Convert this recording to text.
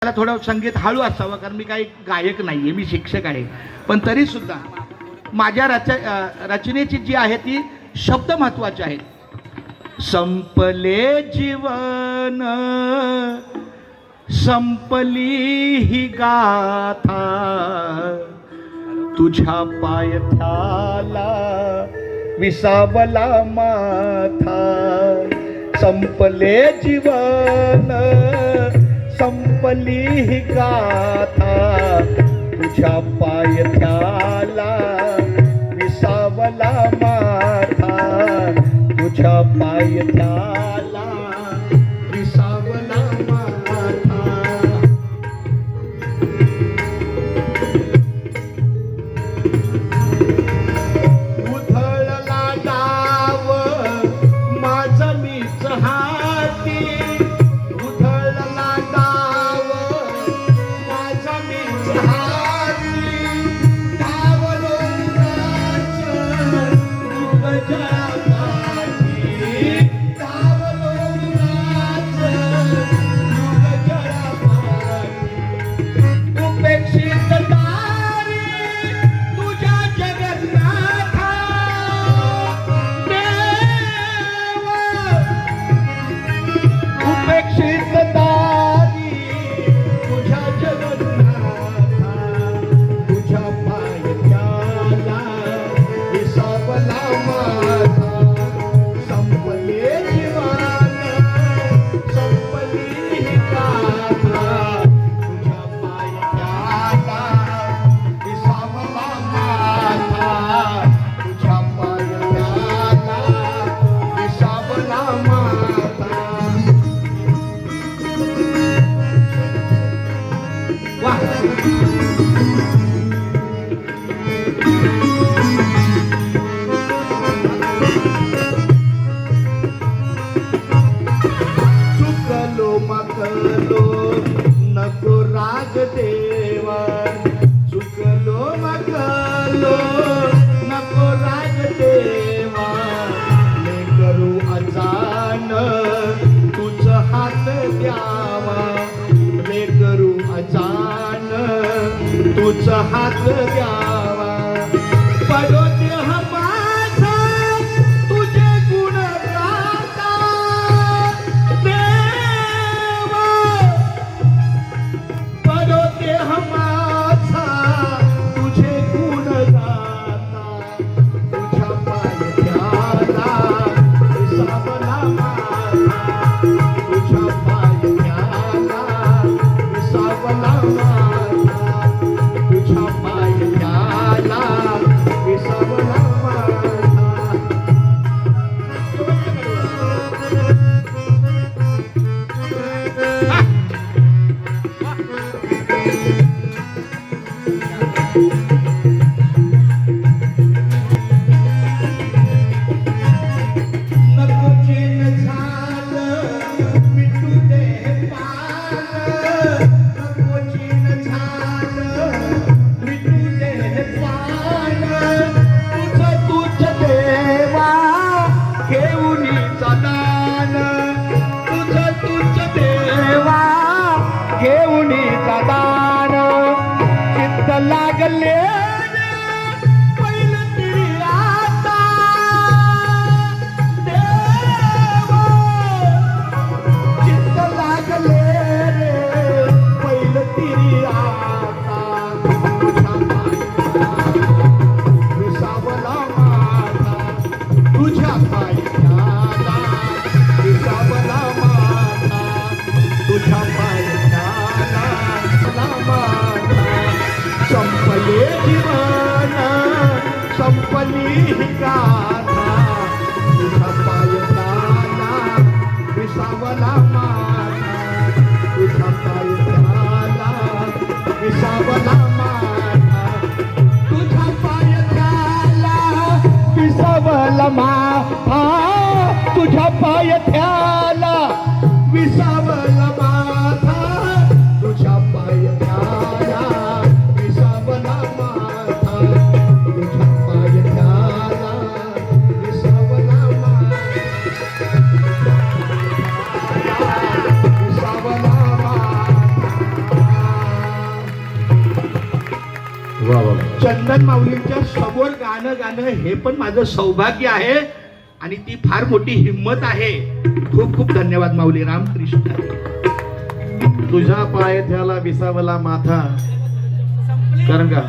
मला थोडं संगीत हळू असावं, कारण मी काही गायक नाही आहे, मी शिक्षक आहे. पण तरीसुद्धा माझ्या रचनेची जी आहे ती शब्द महत्त्वाचे आहेत. संपले जीवन संपली ही गाथा, तुझ्या पायथ्याला विसावला माथा. संपले जीवन संपली ही गाथा, तुझ्या पायथ्याला विसावला माथा. तुझ्या पायथ्याला विसावला माथा. उधळला डाव माझं मीच हाती, नको राग देवा. चुकलो मगलो नको राग देवा. ले करू अजान तुझ हात द्यावा. ले करू अजान तुझ हात द्यावा. पडो देह माझा तुझे गुण गाता देवा. पडो देह माझा तुझे गुण गाता. तुझ्या पायथ्याला विसावला माथा. तुझ्या पायथ्याला विसावला माथा. तुझ्या पायथ्याला विसावला माथा. नको चेन झालं मिटू दे पान. नको चेन झालं मिटू दे पान. तुझं तुझ देवा घेऊन दान. तुझं तुझ देवा घेऊन दान. चित्त लागले पहिलं तरी आता देवा. चित्त लागले रे पहिलं तरी आता. तुझ्या पायथ्याला विसावला माथा. तुझ्या पायथ्याला विसावला माथा. तुझ्या पायथ्याला विसावला माथा. संपले जीवन संपली ही गाथा. तुझ्या पायथ्याला विसावला माथा. तुझ्या पायथ्याला विसावला माथा. तुझ्या पायथ्याला विसावला माथा. तुझ्या पायथ्याला विसावला माथा. तुझ्या पायथ्याला विसावला माथा. तुझ्या पायथ्याला विसावला माथा. विसावला माथा. वा वा. चंदन माऊलींच्या समोर गाणं गाणं हे पण माझं सौभाग्य आहे आणि ती फार मोठी हिंमत आहे. खूप खूप धन्यवाद माऊली. रामकृष्ण. तुझ्या पायथ्याला विसावला माथा, कारण का